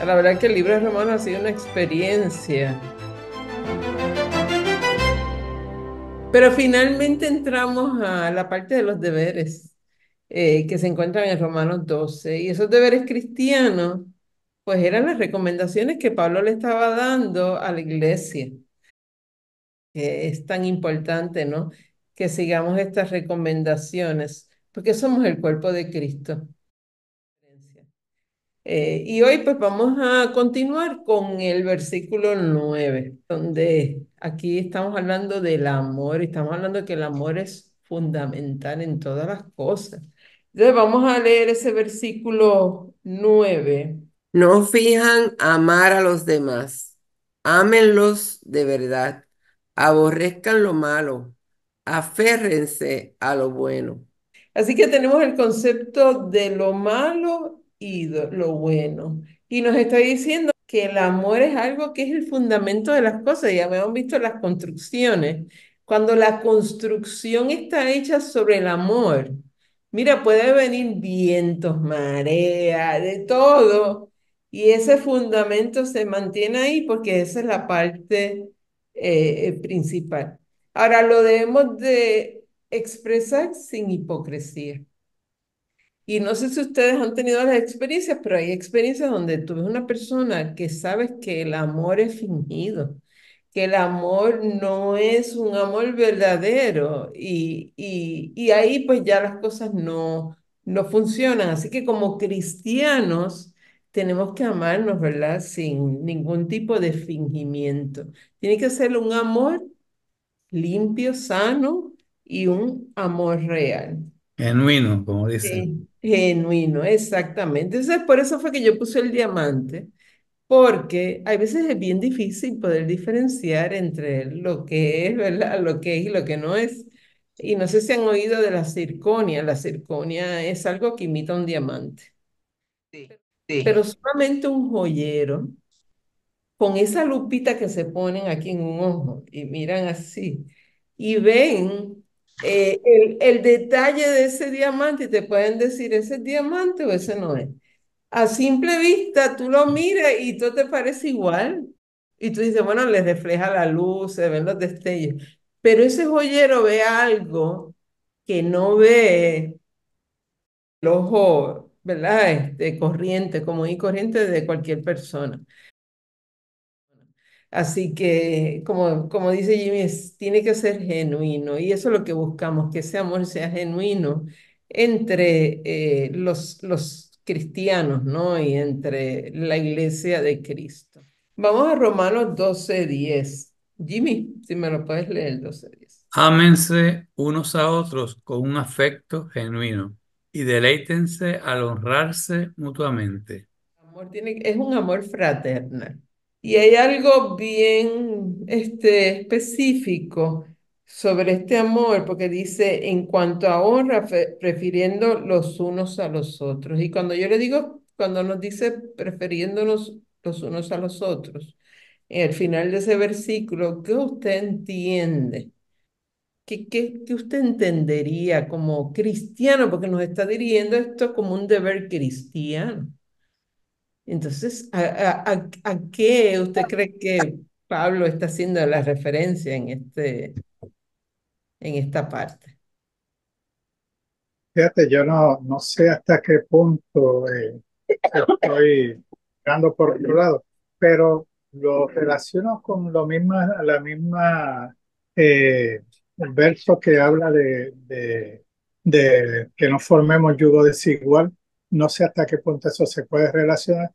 La verdad que el libro de Romanos ha sido una experiencia. Pero finalmente entramos a la parte de los deberes que se encuentran en Romanos 12. Y esos deberes cristianos, pues eran las recomendaciones que Pablo le estaba dando a la iglesia, que es tan importante, ¿no? Que sigamos estas recomendaciones, porque somos el cuerpo de Cristo. Y hoy pues vamos a continuar con el versículo 9, donde aquí estamos hablando del amor y estamos hablando de que el amor es fundamental en todas las cosas. Entonces vamos a leer ese versículo 9. No fijan amar a los demás. Ámenlos de verdad. Aborrezcan lo malo. Aférrense a lo bueno. Así que tenemos el concepto de lo malo y de lo bueno. Y nos está diciendo que el amor es algo que es el fundamento de las cosas. Ya hemos visto las construcciones. Cuando la construcción está hecha sobre el amor, mira, puede venir vientos, marea, de todo. Y ese fundamento se mantiene ahí porque esa es la parte principal. Ahora lo debemos de expresar sin hipocresía. Y no sé si ustedes han tenido las experiencias, pero hay experiencias donde tú ves una persona que sabes que el amor es fingido, que el amor no es un amor verdadero y ahí pues ya las cosas no funcionan. Así que como cristianos tenemos que amarnos, ¿verdad? Sin ningún tipo de fingimiento. Tiene que ser un amor limpio, sano y un amor real. Genuino, como dicen. Genuino, exactamente. Entonces, por eso fue que yo puse el diamante, porque hay veces es bien difícil poder diferenciar entre lo que es, ¿verdad? Lo que es y lo que no es. Y no sé si han oído de la circonia. La circonia es algo que imita un diamante, Sí. pero solamente un joyero con esa lupita que se ponen aquí en un ojo y miran así y ven el detalle de ese diamante y te pueden decir, ¿ese es diamante o ese no es? A simple vista tú lo miras y todo te parece igual. Y tú dices, bueno, le refleja la luz, se ven los destellos. Pero ese joyero ve algo que no ve el ojo, ¿verdad? Corriente, común y corriente de cualquier persona. Así que, como dice Jimmy, tiene que ser genuino y eso es lo que buscamos, que ese amor sea genuino entre los cristianos, ¿no? Y entre la iglesia de Cristo. Vamos a Romanos 12:10. Jimmy, si me lo puedes leer, 12:10. Ámense unos a otros con un afecto genuino y deleítense al honrarse mutuamente. Es un amor fraternal. Y hay algo bien específico sobre este amor, porque dice en cuanto a honra, prefiriendo los unos a los otros. Y cuando yo le digo, cuando nos dice prefiriéndonos los unos a los otros, en el final de ese versículo, ¿qué usted entiende? ¿Qué usted entendería como cristiano? Porque nos está dirigiendo esto como un deber cristiano. Entonces, ¿a qué usted cree que Pablo está haciendo la referencia en esta parte? Fíjate, yo no sé hasta qué punto estoy dando por otro lado, pero lo relaciono con la misma el verso que habla de que no formemos yugo desigual. No sé hasta qué punto eso se puede relacionar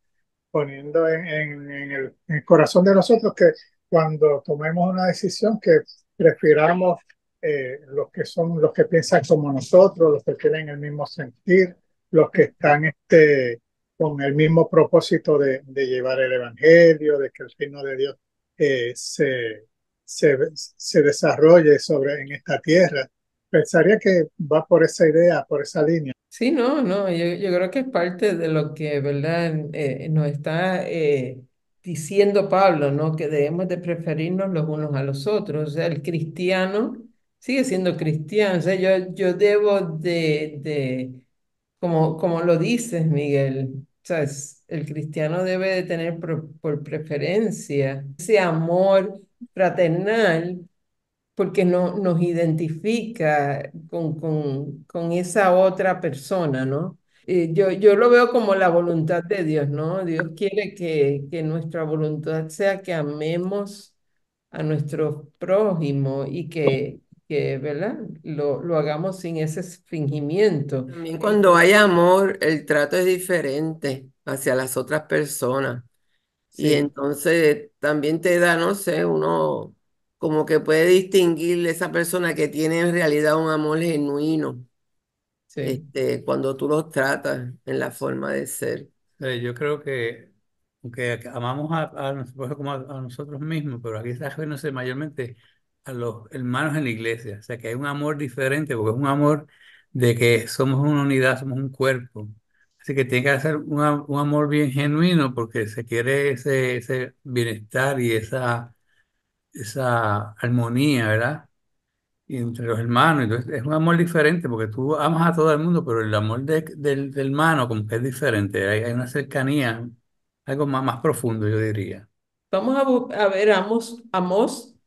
poniendo en el corazón de nosotros que cuando tomemos una decisión que prefiramos los que son los que piensan como nosotros, los que tienen el mismo sentir, los que están con el mismo propósito de llevar el evangelio, de que el reino de Dios eh, se, se desarrolle en esta tierra. Pensaría que va por esa idea, por esa línea. Sí, no, yo creo que es parte de lo que, ¿verdad? Nos está diciendo Pablo, ¿no? Que debemos de preferirnos los unos a los otros. O sea, el cristiano sigue siendo cristiano. O sea, yo debo como lo dices, Miguel. O sea, el cristiano debe de tener por preferencia ese amor fraternal porque no, nos identifica con esa otra persona, ¿no? Yo lo veo como la voluntad de Dios, ¿no? Dios quiere que nuestra voluntad sea que amemos a nuestro prójimo y ¿verdad? Lo hagamos sin ese fingimiento. También cuando hay amor, el trato es diferente hacia las otras personas. Y Sí, entonces también te da, no sé, uno como que puede distinguir esa persona que tiene en realidad un amor genuino, sí. cuando tú los tratas en la forma de ser. Yo creo que, aunque amamos a nuestro prójimo como a nosotros mismos, pero aquí está refiriéndose mayormente a los hermanos en la iglesia. O sea, que hay un amor diferente, porque es un amor de que somos una unidad, somos un cuerpo. Así que tiene que ser un amor bien genuino, porque se quiere ese bienestar y esa armonía, ¿verdad? Y entre los hermanos. Entonces, es un amor diferente porque tú amas a todo el mundo, pero el amor del hermano como que es diferente. Hay una cercanía, algo más profundo, yo diría. Vamos a ver Amós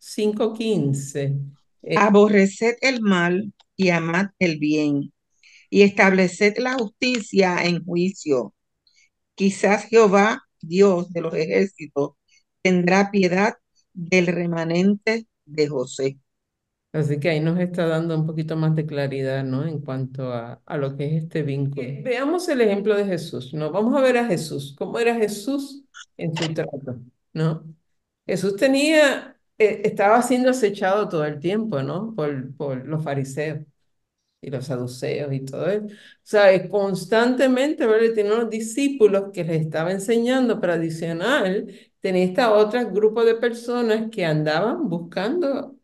5:15. Aborreced el mal y amad el bien, y estableced la justicia en juicio. Quizás Jehová, Dios de los ejércitos, tendrá piedad del remanente de José. Así que ahí nos está dando un poquito más de claridad, ¿no? En cuanto a lo que es este vínculo. Veamos el ejemplo de Jesús, ¿no? Vamos a ver a Jesús. ¿Cómo era Jesús en su trato, ¿no? Jesús estaba siendo acechado todo el tiempo, ¿no? Por los fariseos y los saduceos y todo eso. O sea, constantemente, ¿verdad? Tenía unos discípulos que les estaba enseñando, pero adicional, tenía este otro grupo de personas que andaban buscando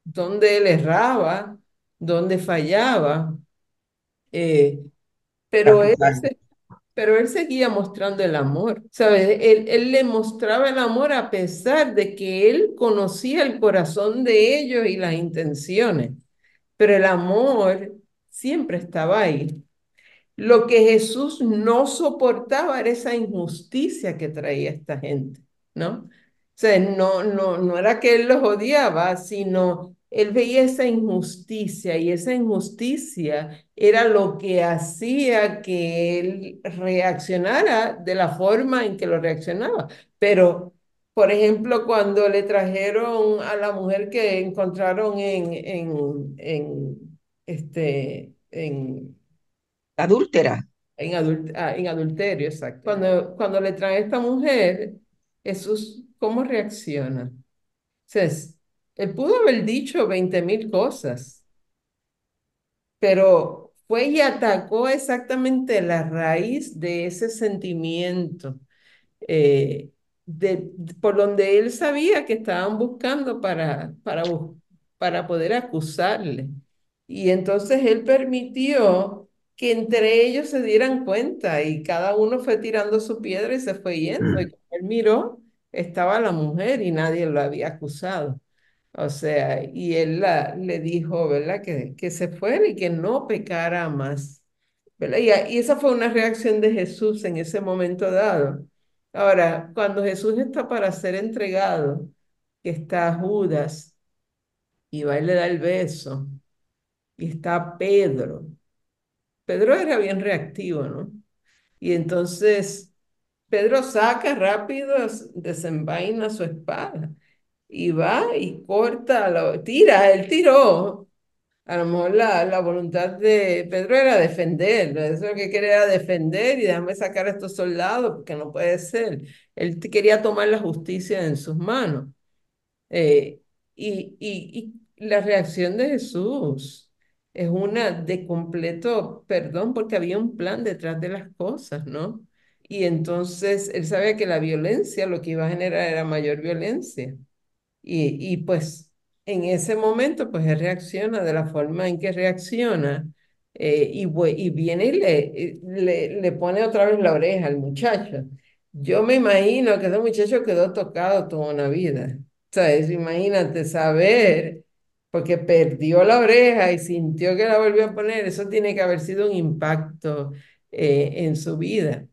dónde él erraba, dónde fallaba, eh, pero él, pero él seguía mostrando el amor, ¿sabes? Él le mostraba el amor a pesar de que él conocía el corazón de ellos y las intenciones, pero el amor siempre estaba ahí. Lo que Jesús no soportaba era esa injusticia que traía esta gente, ¿no? O sea, no era que él los odiaba, sino él veía esa injusticia y esa injusticia era lo que hacía que él reaccionara de la forma en que lo reaccionaba. Pero, por ejemplo, cuando le trajeron a la mujer que encontraron en Adúltera. en adulterio, exacto. Cuando le trae a esta mujer, Jesús, ¿cómo reacciona? O sea, él pudo haber dicho 20.000 cosas, pero fue y atacó exactamente la raíz de ese sentimiento eh, por donde él sabía que estaban buscando para poder acusarle. Y entonces él permitió que entre ellos se dieran cuenta y cada uno fue tirando su piedra y se fue yendo. Y cuando él miró, estaba la mujer y nadie lo había acusado. O sea, y él le dijo, ¿verdad? Que se fuera y que no pecara más. ¿Verdad? Y esa fue una reacción de Jesús en ese momento dado. Ahora, cuando Jesús está para ser entregado, que está Judas y va y le da el beso, y está Pedro. Pedro era bien reactivo, ¿no? Y entonces Pedro saca rápido, desenvaina su espada y va y corta, él tiró. A lo mejor la voluntad de Pedro era defender, ¿no? Eso lo que quería era defender y déjame sacar a estos soldados, porque no puede ser. Quería tomar la justicia en sus manos. Eh, y la reacción de Jesús es una de completo perdón, porque había un plan detrás de las cosas, ¿no? Y entonces él sabía que la violencia lo que iba a generar era mayor violencia. Y pues en ese momento, pues él reacciona de la forma en que reacciona y viene y le pone otra vez la oreja al muchacho. Yo me imagino que ese muchacho quedó tocado toda una vida. ¿Sabes? Imagínate saber, porque perdió la oreja y sintió que la volvió a poner, eso tiene que haber sido un impacto en su vida.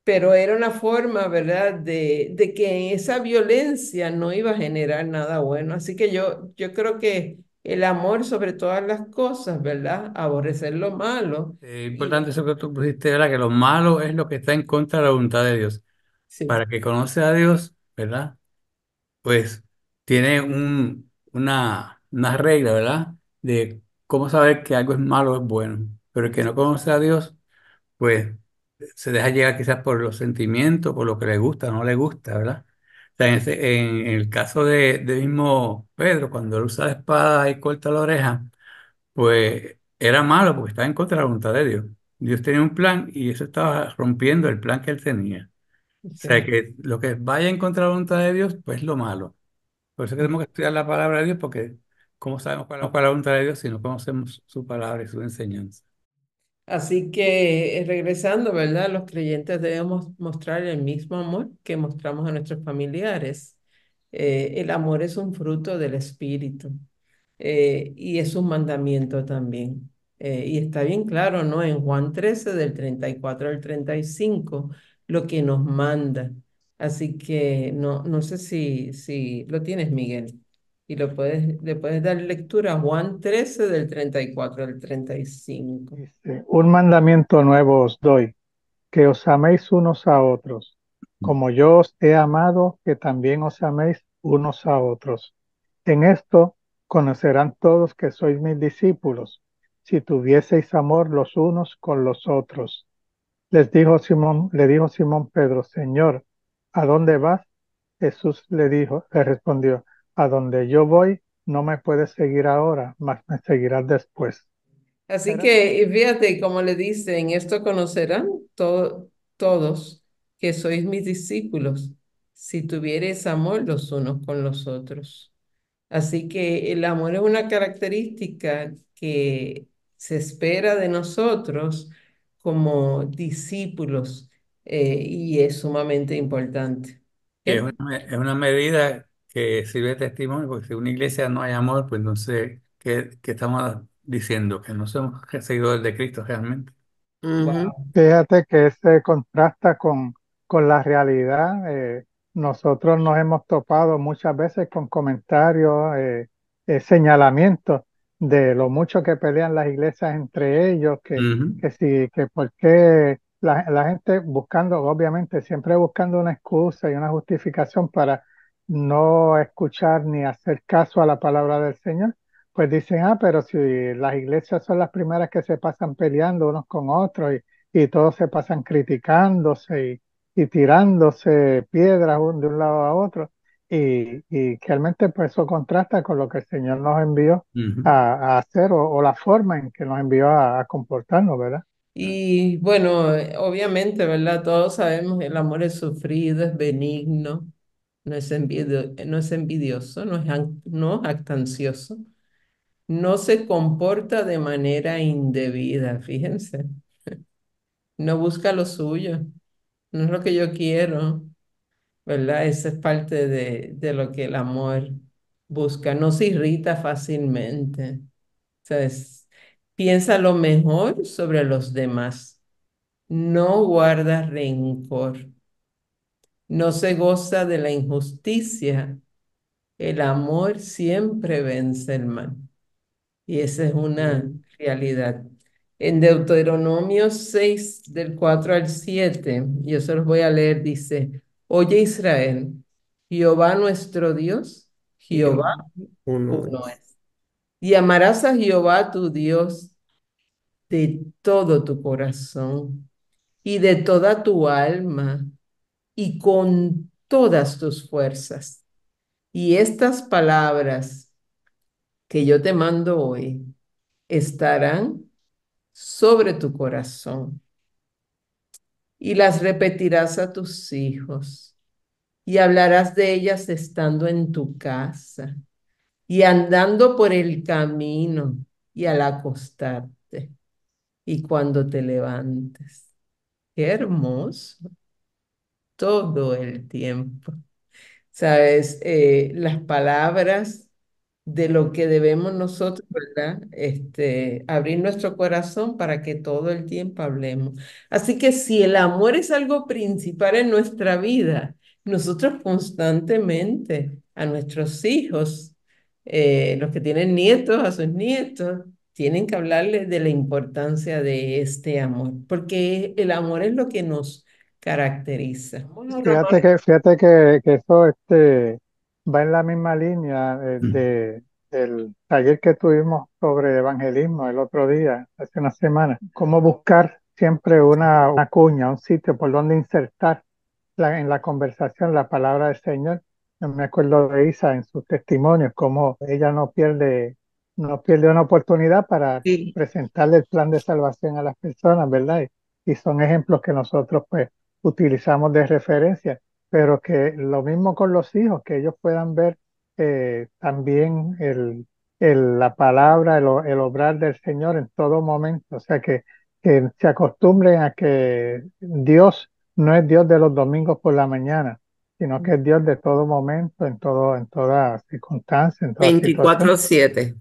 pero era una forma, ¿verdad?, de que esa violencia no iba a generar nada bueno. Así que yo creo que el amor sobre todas las cosas, ¿verdad? Aborrecer lo malo. Y Importante eso que tú pusiste, ¿verdad? Que lo malo es lo que está en contra de la voluntad de Dios. sí, Para que conoce a Dios, ¿verdad? Pues tiene una regla, ¿verdad? De cómo saber que algo es malo o es bueno. Pero el que no conoce a Dios, pues se deja llegar quizás por los sentimientos, por lo que le gusta o no le gusta, ¿verdad? O sea, en el caso de mismo Pedro, cuando él usa la espada y corta la oreja, pues era malo porque estaba en contra de la voluntad de Dios. Dios tenía un plan y eso estaba rompiendo el plan que él tenía. O sea, sí. que lo que vaya en contra de la voluntad de Dios, pues es lo malo. Por eso tenemos que estudiar la palabra de Dios, porque ¿cómo sabemos cuál es la voluntad de Dios si no conocemos su palabra y su enseñanza? Así que regresando, ¿verdad? Los creyentes debemos mostrar el mismo amor que mostramos a nuestros familiares. El amor es un fruto del Espíritu y es un mandamiento también. Y está bien claro, ¿no? En Juan 13 del 34 al 35 lo que nos manda. Así que no sé si lo tienes, Miguel, y le puedes dar lectura a Juan 13 del 34 al 35. Dice, un mandamiento nuevo os doy, que os améis unos a otros, como yo os he amado, que también os améis unos a otros. En esto conocerán todos que sois mis discípulos, si tuvieseis amor los unos con los otros. Le dijo Simón Pedro, Señor, ¿a dónde vas? Jesús le respondió, a donde yo voy, no me puedes seguir ahora, mas me seguirás después. Así Pero que y fíjate cómo le dice, en esto conocerán todos que sois mis discípulos, si tuviereis amor los unos con los otros. Así que el amor es una característica que se espera de nosotros como discípulos y es sumamente importante. Que es ¿Ok? es una medida que sirve de testimonio, porque si en una iglesia no hay amor, pues entonces, ¿qué estamos diciendo? Que no somos seguidores de Cristo realmente. Ujú. Wow. fíjate que se contrasta con la realidad. Nosotros nos hemos topado muchas veces con comentarios, señalamientos de lo mucho que pelean las iglesias entre ellos, Ujú, que por qué la gente buscando, obviamente, siempre buscando una excusa y una justificación para no escuchar ni hacer caso a la palabra del Señor. Pues dicen, pero si las iglesias son las primeras que se pasan peleando unos con otros y todos se pasan criticándose y tirándose piedras de un lado a otro. Y realmente pues eso contrasta con lo que el Señor nos envió ujú. a hacer o la forma en que nos envió a comportarnos, ¿verdad? Y bueno, obviamente, ¿verdad? Todos sabemos el amor es sufrido, es benigno, no es envidioso, no es actancioso, no se comporta de manera indebida, fíjense, no busca lo suyo, no es lo que yo quiero, ¿verdad? Esa es parte de lo que el amor busca, no se irrita fácilmente, ¿sabes? Piensa lo mejor sobre los demás. No guarda rencor, no se goza de la injusticia. El amor siempre vence el mal. Y esa es una Mm. realidad. En Deuteronomio 6 del 4 al 7, yo se los voy a leer, dice, Oye Israel, Jehová nuestro Dios, Jehová Jehová, uno uno es. es. Y amarás a Jehová tu Dios de todo tu corazón y de toda tu alma y con todas tus fuerzas. Y estas palabras que yo te mando hoy estarán sobre tu corazón y las repetirás a tus hijos y hablarás de ellas estando en tu casa y andando por el camino y al acostarte y cuando te levantes. Qué hermoso todo el tiempo. Sabes, las palabras de lo que debemos nosotros, ¿verdad? Abrir nuestro corazón para que todo el tiempo hablemos. Así que si el amor es algo principal en nuestra vida, nosotros constantemente a nuestros hijos, los que tienen nietos, a sus nietos, tienen que hablarles de la importancia de este amor, porque el amor es lo que nos caracteriza. Bueno, Fíjate que eso va en la misma línea del taller que tuvimos sobre evangelismo el otro día, hace una semana. Cómo buscar siempre una cuña, un sitio por donde insertar en la conversación la palabra del Señor. Yo me acuerdo de Isa en sus testimonios, cómo ella no pierde una oportunidad para Sí, presentarle el plan de salvación a las personas, ¿verdad? Y son ejemplos que nosotros pues utilizamos de referencia, pero que lo mismo con los hijos, que ellos puedan ver también la palabra, el obrar del Señor en todo momento, o sea que se acostumbren a que Dios no es Dios de los domingos por la mañana, sino que es Dios de todo momento, en toda circunstancia, en toda situación. 24/7.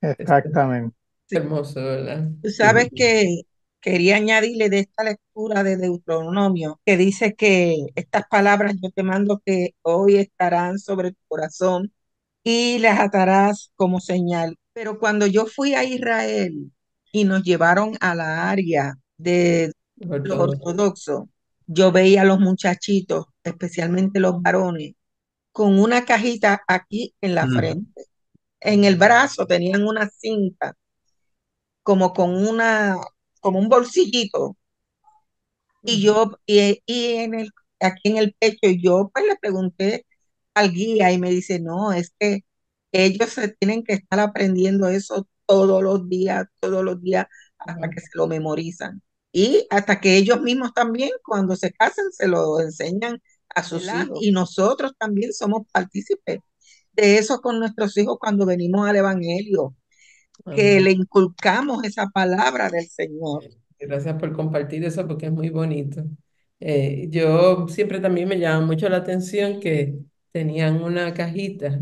Exactamente. sí. hermoso, ¿verdad? Tú sabes que quería añadirle de esta lectura de Deuteronomio, que dice que estas palabras yo te mando que hoy estarán sobre tu corazón y las atarás como señal. Pero cuando yo fui a Israel y nos llevaron a la área de los Ortodoxo. ortodoxos, yo veía a los muchachitos, especialmente los varones, con una cajita aquí en la Mm. frente. En el brazo tenían una cinta como con como un bolsillito. Y Ujú. yo, aquí en el pecho, y yo pues le pregunté al guía y me dice, no, es que ellos se tienen que estar aprendiendo eso todos los días, hasta que se lo memorizan. Y hasta que ellos mismos también, cuando se casan, se lo enseñan a sus hijos. Y nosotros también somos partícipes de eso con nuestros hijos cuando venimos al Evangelio, que Amén. le inculcamos esa palabra del Señor. Gracias por compartir eso porque es muy bonito. Yo siempre también me llama mucho la atención que tenían una cajita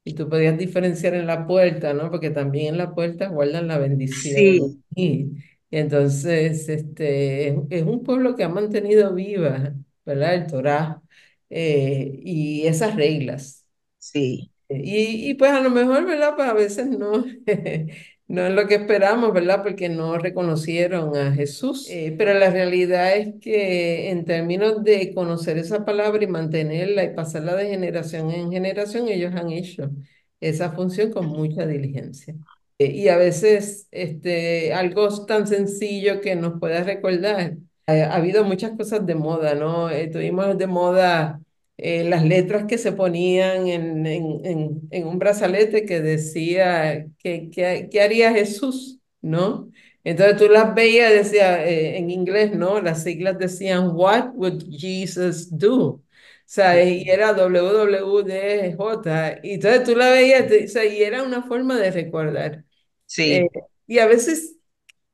y tú podías diferenciar en la puerta, ¿no? Porque también en la puerta guardan la bendición. Sí, Y entonces, es un pueblo que ha mantenido viva, ¿verdad? El Torá, y esas reglas. sí, Y pues a lo mejor, ¿verdad? Pues a veces no, no es lo que esperamos, ¿verdad? Porque no reconocieron a Jesús. Pero la realidad es que en términos de conocer esa palabra y mantenerla y pasarla de generación en generación, ellos han hecho esa función con mucha diligencia. Y a veces algo tan sencillo que nos pueda recordar. Ha habido muchas cosas de moda, ¿no? Tuvimos de moda las letras que se ponían en un brazalete que decía ¿qué haría Jesús? ¿No? Entonces tú las veías, decía en inglés, ¿no? Las siglas decían What would Jesus do? O sea, y era WWDJ. Y entonces tú la veías, o sea, y era una forma de recordar. Eh, sí, y a veces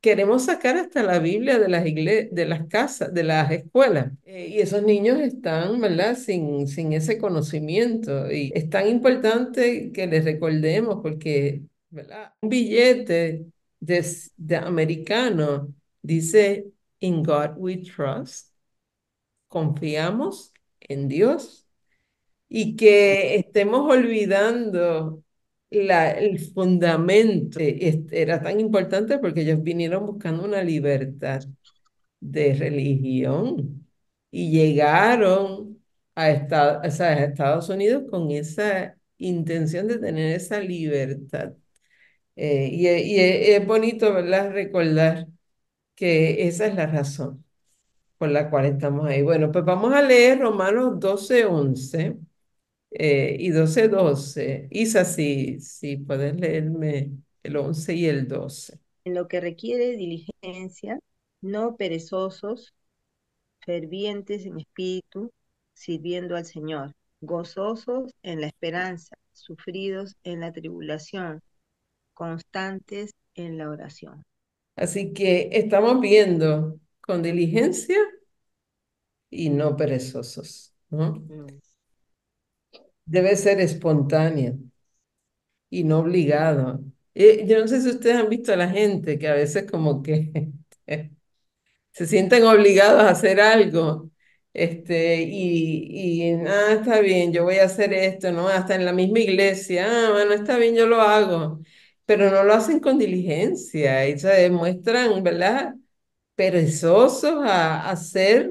queremos sacar hasta la Biblia de las de las casas, de las escuelas. Y esos niños están, ¿verdad? Sin ese conocimiento. Y es tan importante que les recordemos porque, ¿verdad? Un billete de americano dice, In God we trust, confiamos en Dios y que estemos olvidando el fundamento. Era tan importante porque ellos vinieron buscando una libertad de religión y llegaron o sea, a Estados Unidos con esa intención de tener esa libertad. Es bonito, ¿verdad? Recordar que esa es la razón por la cual estamos ahí. Bueno, pues vamos a leer Romanos 12:11 y 12:12. Isa, si puedes leerme el 11 y el 12. En lo que requiere diligencia, no perezosos, fervientes en espíritu, sirviendo al Señor, gozosos en la esperanza, sufridos en la tribulación, constantes en la oración. Así que estamos viendo con diligencia y no perezosos, ¿no? Mm. Debe ser espontánea y no obligado. Yo no sé si ustedes han visto a la gente que a veces como que se sienten obligados a hacer algo, está bien, yo voy a hacer esto, ¿no? Hasta en la misma iglesia, bueno, está bien, yo lo hago, pero no lo hacen con diligencia y se demuestran, ¿verdad? Perezosos a hacer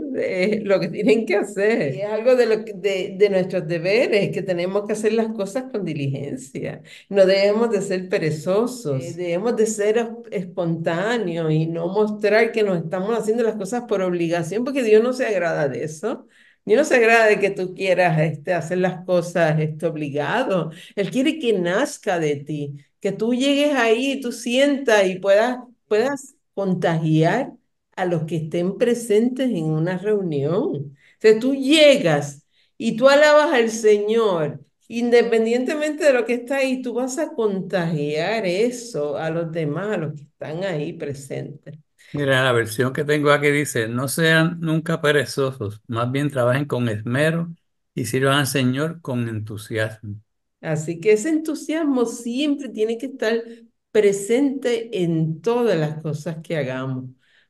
lo que tienen que hacer. Y es algo de nuestros deberes, que tenemos que hacer las cosas con diligencia. No debemos de ser perezosos, debemos de ser espontáneos y no mostrar que nos estamos haciendo las cosas por obligación, porque Dios no se agrada de eso. Dios no se agrada de que tú quieras hacer las cosas obligado. Él quiere que nazca de ti, que tú llegues ahí, tú sientas y puedas contagiar a los que estén presentes en una reunión. O sea, tú llegas y tú alabas al Señor, independientemente de lo que está ahí, tú vas a contagiar eso a los demás, a los que están ahí presentes. Mira, la versión que tengo aquí dice, no sean nunca perezosos, más bien trabajen con esmero y sirvan al Señor con entusiasmo. Así que ese entusiasmo siempre tiene que estar presente en todas las cosas que hagamos,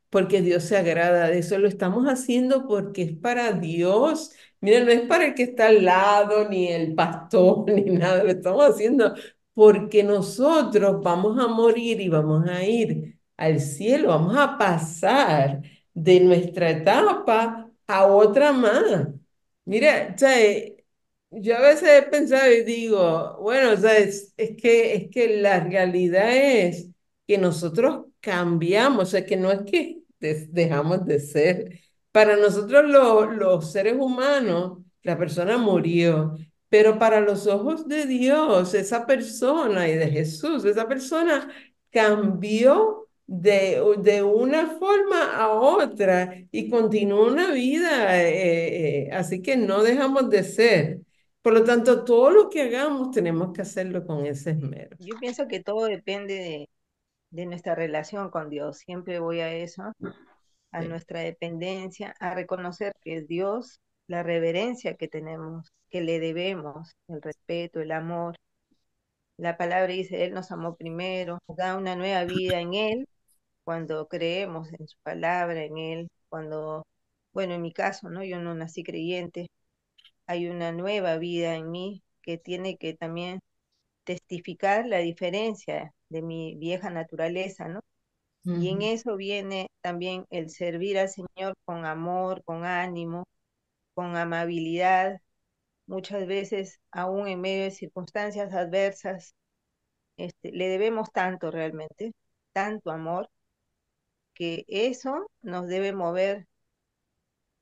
porque Dios se agrada de eso. Lo estamos haciendo porque es para Dios. Mira, no es para el que está al lado, ni el pastor, ni nada. Lo estamos haciendo porque nosotros vamos a morir y vamos a ir al cielo. Vamos a pasar de nuestra etapa a otra más. Mira, o sea, yo a veces he pensado y digo, bueno, o sea, es que la realidad es que nosotros cambiamos, o sea, que no es que dejamos de ser. Para nosotros los seres humanos, la persona murió, pero para los ojos de Dios, esa persona y de Jesús, esa persona cambió de una forma a otra y continúa una vida, así que no dejamos de ser. Por lo tanto, todo lo que hagamos tenemos que hacerlo con ese esmero. Yo pienso que todo depende de nuestra relación con Dios. Siempre voy a eso, a Sí. nuestra dependencia, a reconocer que es Dios, la reverencia que tenemos, que le debemos, el respeto, el amor. La palabra dice, Él nos amó primero, nos da una nueva vida en Él cuando creemos en su palabra, en Él, cuando, bueno, en mi caso, ¿no? Yo no nací creyente, hay una nueva vida en mí que tiene que también testificar la diferencia de mi vieja naturaleza, ¿no? Y en Ujú, eso viene también el servir al Señor con amor, con ánimo, con amabilidad, muchas veces aún en medio de circunstancias adversas, le debemos tanto realmente, tanto amor, que eso nos debe mover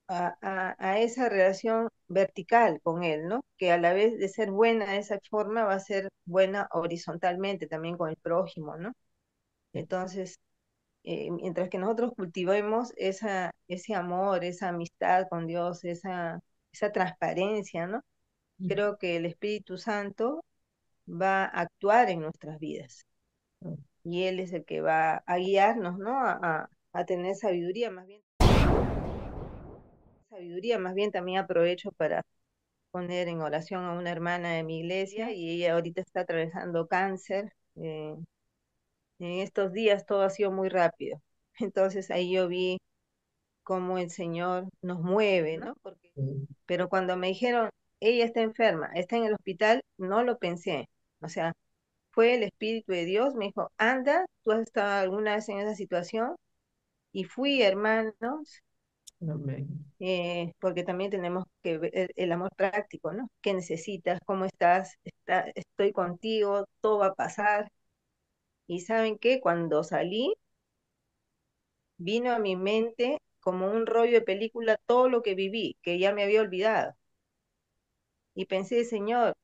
a esa relación vertical con Él, ¿no? Que a la vez de ser buena de esa forma va a ser buena horizontalmente también con el prójimo, ¿no? Entonces, mientras que nosotros cultivemos ese amor, esa amistad con Dios, esa transparencia, ¿no? Creo que el Espíritu Santo va a actuar en nuestras vidas y Él es el que va a guiarnos, ¿no? A tener sabiduría, más bien también aprovecho para poner en oración a una hermana de mi iglesia y ella ahorita está atravesando cáncer. En estos días todo ha sido muy rápido. Entonces ahí yo vi cómo el Señor nos mueve, ¿no? ujú. Pero cuando me dijeron, ella está enferma, está en el hospital, no lo pensé. O sea, fue el Espíritu de Dios, me dijo, anda, tú has estado alguna vez en esa situación. Y fui, hermanos, Amén. porque también tenemos que ver el amor práctico, ¿no? ¿Qué necesitas? ¿Cómo estás? Estoy contigo, todo va a pasar. Y ¿saben qué? Cuando salí, vino a mi mente como un rollo de película todo lo que viví, que ya me había olvidado. Y pensé, Señor,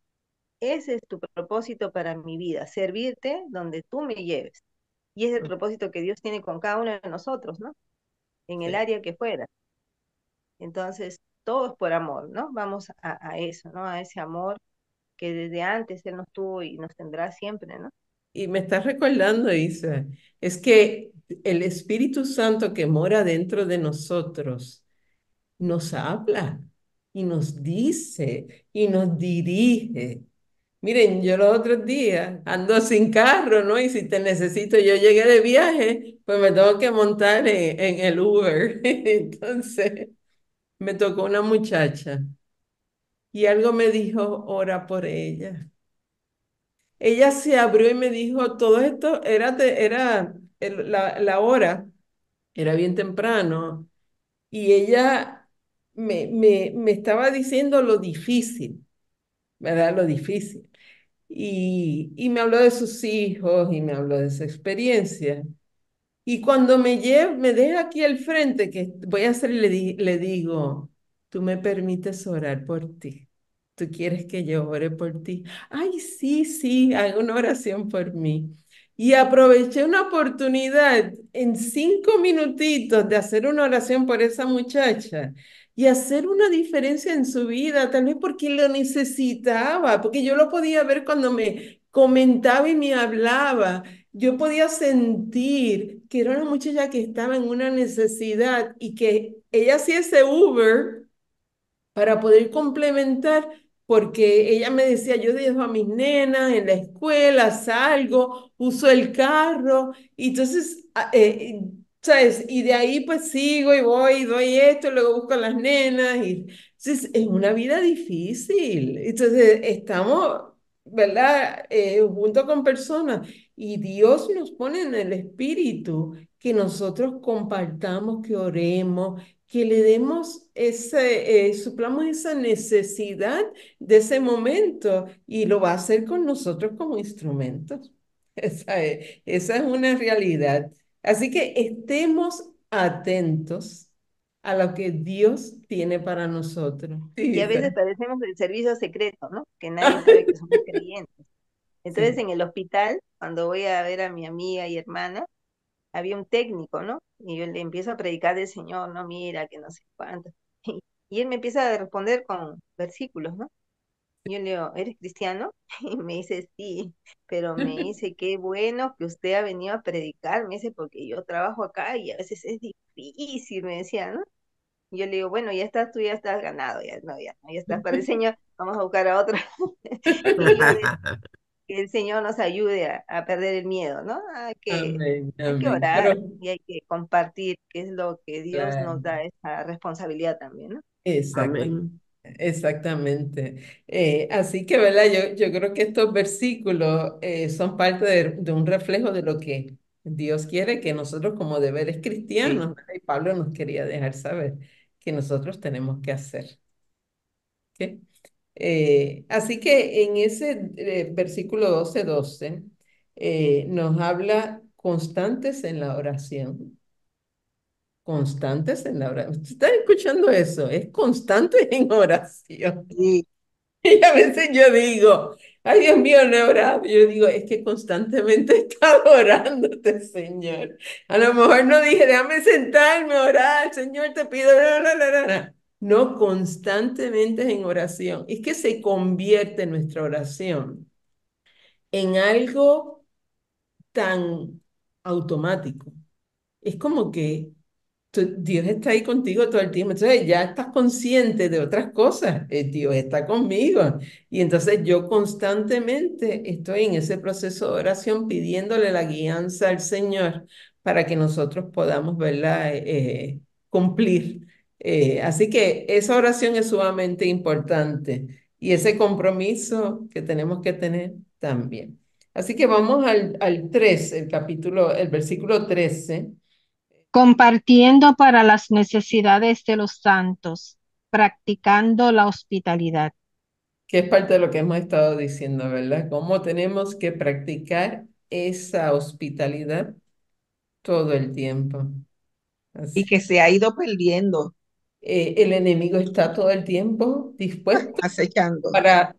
ese es tu propósito para mi vida, servirte donde tú me lleves. Y es el propósito que Dios tiene con cada uno de nosotros, ¿no? En el Sí. área que fuera. Entonces, todo es por amor, ¿no? Vamos a eso, ¿no? A ese amor que desde antes Él nos tuvo y nos tendrá siempre, ¿no? Y me estás recordando, Isa, es que el Espíritu Santo que mora dentro de nosotros nos habla y nos dice y nos dirige. Miren, yo los otros días ando sin carro, ¿no? Y si te necesito, yo llegué de viaje, pues me tengo que montar en el Uber. Entonces, me tocó una muchacha y algo me dijo, ora por ella. Ella se abrió y me dijo, todo esto era la hora, era bien temprano, y ella me estaba diciendo lo difícil, ¿verdad? Lo difícil. Y me habló de sus hijos y me habló de su experiencia. Y cuando me deja aquí al frente, que voy a hacer, le digo, tú me permites orar por ti. ¿Tú quieres que yo ore por ti? Ay, sí, sí, haga una oración por mí. Y aproveché una oportunidad en 5 minutitos de hacer una oración por esa muchacha y hacer una diferencia en su vida, tal vez porque lo necesitaba, porque yo lo podía ver cuando me comentaba y me hablaba. Yo podía sentir que era una muchacha que estaba en una necesidad y que ella hacía ese Uber para poder complementar, porque ella me decía, yo dejo a mis nenas en la escuela, salgo, uso el carro, y entonces, ¿sabes? Y de ahí pues sigo y voy, y doy esto, luego busco a las nenas, y entonces es una vida difícil. Entonces estamos, ¿verdad? Junto con personas, y Dios nos pone en el espíritu que nosotros compartamos, que oremos, que le demos suplamos esa necesidad de ese momento y lo va a hacer con nosotros como instrumentos. Esa es una realidad. Así que estemos atentos a lo que Dios tiene para nosotros. Sí, Y a Isa. veces padecemos el servicio secreto, ¿no? Que nadie sabe que somos creyentes. Entonces, Sí. en el hospital, cuando voy a ver a mi amiga y hermana, había un técnico, ¿no? Y yo le empiezo a predicar del Señor, no, mira, que no sé cuánto. Y él me empieza a responder con versículos, ¿no? Y yo le digo, ¿eres cristiano? Y me dice, sí, pero me dice, qué bueno que usted ha venido a predicar, me dice, porque yo trabajo acá y a veces es difícil, me decía, ¿no? Y yo le digo, bueno, ya estás, tú ya estás ganado, ya no, ya, no, ya estás para el Señor, vamos a buscar a otro. Y yo le que el Señor nos ayude a perder el miedo, ¿no? Amén, Hay que amén. Pero, orar y hay que compartir, que es lo que Dios claro, nos da esa responsabilidad también, ¿no? exactamente. Amén. Exactamente. Así que, ¿verdad? Yo creo que estos versículos son parte de un reflejo de lo que Dios quiere que nosotros como deberes Sí. cristianos, ¿verdad? Y Pablo nos quería dejar saber que nosotros tenemos que hacer. ¿Ok? Así que en ese versículo 12 nos habla constantes en la oración. Constantes en la oración. ¿Usted está escuchando eso? Es constante en oración. Sí, Y a veces yo digo, ay Dios mío, no he orado. Yo digo, es que constantemente he estado orándote, Señor. A lo mejor no dije, déjame sentarme a orar, Señor, te pido, no. No, constantemente en oración. Es que se convierte nuestra oración en algo tan automático. Es como que Dios está ahí contigo todo el tiempo. Entonces ya estás consciente de otras cosas. Dios está conmigo. Y entonces yo constantemente estoy en ese proceso de oración pidiéndole la guianza al Señor para que nosotros podamos, ¿verdad? Cumplir. Así que esa oración es sumamente importante y ese compromiso que tenemos que tener también. Así que vamos al 13, el versículo 13, compartiendo para las necesidades de los santos, practicando la hospitalidad. que es parte de lo que hemos estado diciendo, ¿verdad? Cómo tenemos que practicar esa hospitalidad todo el tiempo. y Así. que se ha ido perdiendo, El enemigo está todo el tiempo dispuesto acechando.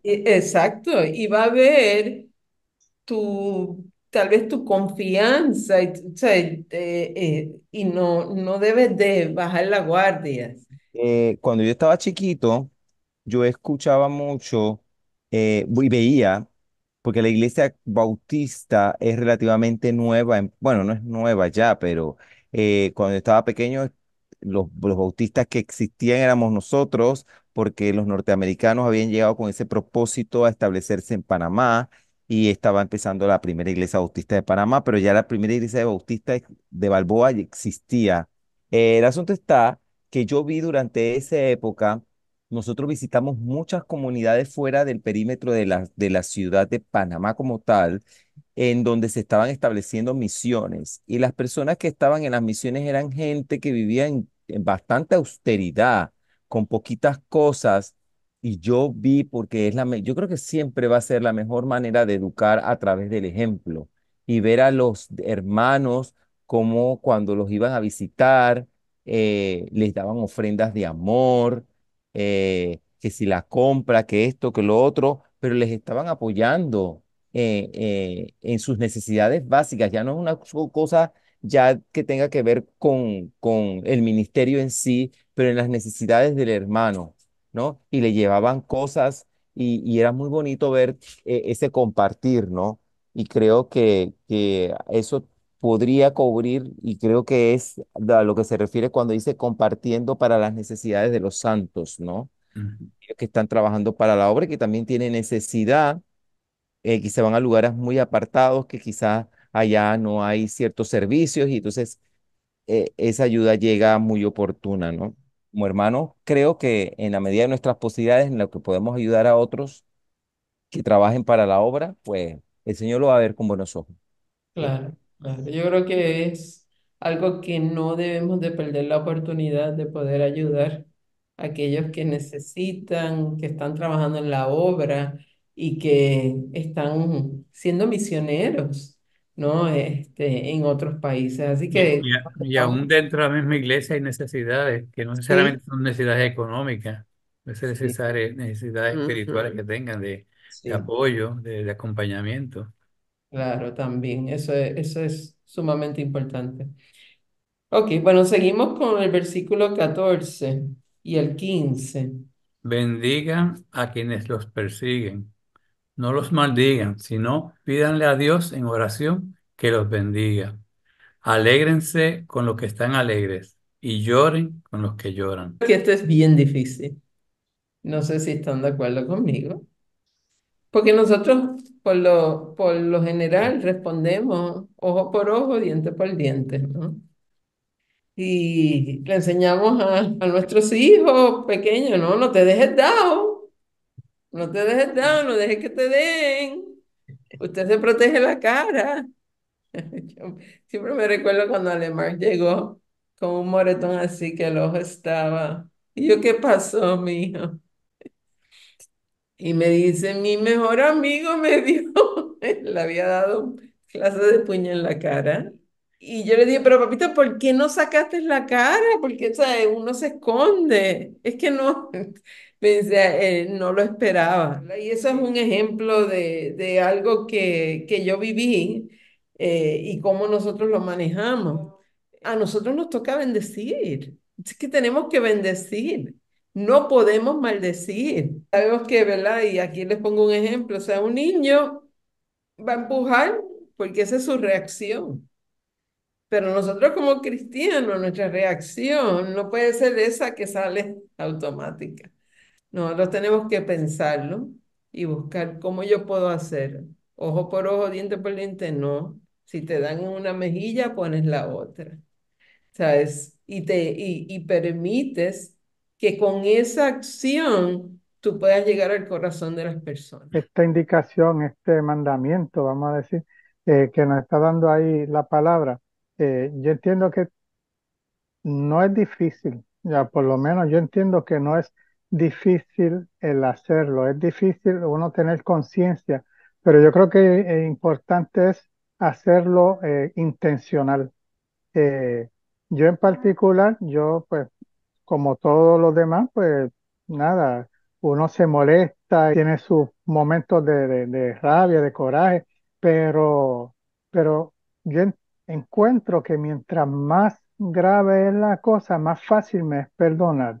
exacto, y va a ver tal vez tu confianza, o sea, y no debes de bajar la guardia. Cuando yo estaba chiquito, yo escuchaba mucho y veía, porque la iglesia bautista es relativamente nueva, bueno, no es nueva ya, pero cuando yo estaba pequeño, los bautistas que existían éramos nosotros, porque los norteamericanos habían llegado con ese propósito a establecerse en Panamá y estaba empezando la primera iglesia bautista de Panamá, pero ya la primera iglesia bautista de Balboa ya existía. El asunto está que yo vi durante esa época, nosotros visitamos muchas comunidades fuera del perímetro de la ciudad de Panamá como tal, en donde se estaban estableciendo misiones. Y las personas que estaban en las misiones eran gente que vivía en bastante austeridad, con poquitas cosas. Y yo vi, porque yo creo que siempre va a ser la mejor manera de educar a través del ejemplo. Y ver a los hermanos como cuando los iban a visitar, les daban ofrendas de amor, que si la compra, que esto, que lo otro, pero les estaban apoyando en sus necesidades básicas. Ya no es una cosa ya que tenga que ver con el ministerio en sí, pero en las necesidades del hermano, ¿no? Y le llevaban cosas y era muy bonito ver ese compartir, ¿no? Y creo que eso podría cubrir, y creo que es a lo que se refiere cuando dice compartiendo para las necesidades de los santos, ¿no? Ujú. Ellos que están trabajando para la obra y que también tienen necesidad, que se van a lugares muy apartados, que quizás allá no hay ciertos servicios y entonces esa ayuda llega muy oportuna, ¿no? Como hermano, creo que en la medida de nuestras posibilidades, en lo que podemos ayudar a otros que trabajen para la obra, pues el Señor lo va a ver con buenos ojos. ¿Sí? Claro, claro. Yo creo que es algo que no debemos de perder la oportunidad de poder ayudar a aquellos que necesitan, que están trabajando en la obra y que están siendo misioneros, ¿no? En otros países. Así que Y aún dentro de la misma iglesia hay necesidades que no sí, necesariamente son necesidades económicas, no es sí, necesario necesidades espirituales que Ujú. tengan de sí, apoyo, de acompañamiento. claro, también. Eso es sumamente importante. Ok, bueno, seguimos con el versículo 14 y el 15. Bendigan a quienes los persiguen, no los maldigan, sino pídanle a Dios en oración que los bendiga. Alégrense con los que están alegres y lloren con los que lloran. Que esto es bien difícil. No sé si están de acuerdo conmigo. Porque nosotros, por lo general, respondemos ojo por ojo, diente por diente, ¿no? Y le enseñamos a nuestros hijos pequeños, ¿no? No te dejes down, no te dejes down, no dejes que te den. Usted se protege la cara. Yo siempre me recuerdo cuando Alemar llegó con un moretón así que el ojo estaba. Y yo, ¿qué pasó, mijo? Y me dice, mi mejor amigo me dio, le había dado clase de puño en la cara. Y yo le dije, pero papito, ¿por qué no sacaste la cara? Porque, ¿sabes? Uno se esconde. Es que no, me dice, no lo esperaba. Y eso es un ejemplo de algo que yo viví y cómo nosotros lo manejamos. A nosotros nos toca bendecir. Es que tenemos que bendecir. No podemos maldecir. Sabemos que, ¿verdad? Y aquí les pongo un ejemplo. O sea, un niño va a empujar porque esa es su reacción. Pero nosotros como cristianos, nuestra reacción no puede ser esa que sale automática. Nosotros tenemos que pensarlo y buscar cómo yo puedo hacer. Ojo por ojo, diente por diente, no. Si te dan en una mejilla, pones la otra. ¿Sabes? Y permites que con esa acción tú puedas llegar al corazón de las personas. Esta indicación, este mandamiento, vamos a decir, que nos está dando ahí la palabra, yo entiendo que no es difícil, ya por lo menos yo entiendo que no es difícil el hacerlo, es difícil uno tener conciencia, pero yo creo que importante es hacerlo intencional. Eh, yo en particular, yo pues como todos los demás, pues nada, uno se molesta, tiene sus momentos de rabia, de coraje, pero, pero yo encuentro que mientras más grave es la cosa, más fácil me es perdonar,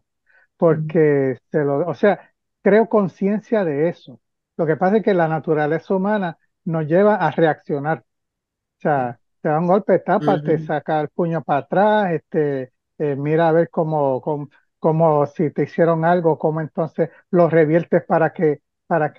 porque o sea, creo conciencia de eso. Lo que pasa es que la naturaleza humana nos lleva a reaccionar. O sea, te da un golpe, tápate, Ujú. saca el puño para atrás, mira a ver como si te hicieron algo, cómo entonces lo reviertes para que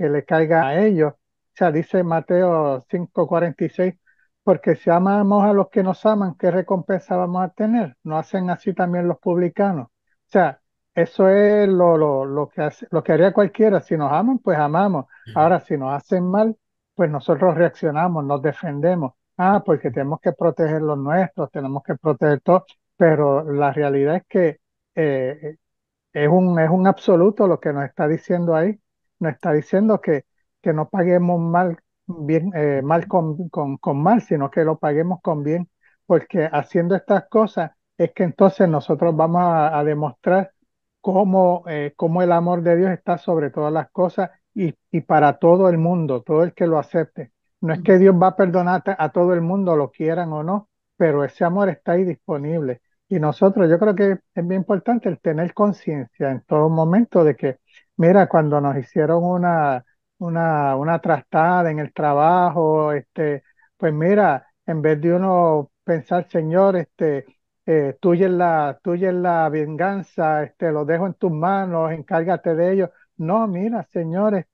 le caiga a ellos. O sea, dice Mateo 5:46, porque si amamos a los que nos aman, ¿qué recompensa vamos a tener? ¿No hacen así también los publicanos? O sea, eso es lo que lo que haría cualquiera. Si nos aman, pues amamos. Ahora, si nos hacen mal, pues nosotros reaccionamos, nos defendemos. Ah, porque tenemos que proteger los nuestros, tenemos que proteger todo, pero la realidad es que eh, es un absoluto lo que nos está diciendo ahí. Nos está diciendo que no paguemos mal, bien, mal con mal, sino que lo paguemos con bien, porque haciendo estas cosas es que entonces nosotros vamos a demostrar cómo el amor de Dios está sobre todas las cosas y para todo el mundo, todo el que lo acepte. No es que Dios va a perdonar a todo el mundo, lo quieran o no, pero ese amor está ahí disponible. Y nosotros, yo creo que es bien importante el tener conciencia en todo momento de que, mira, cuando nos hicieron una trastada en el trabajo, pues mira, en vez de uno pensar, Señor, tuya es la venganza, lo dejo en tus manos, encárgate de ellos. No, mira, Señor,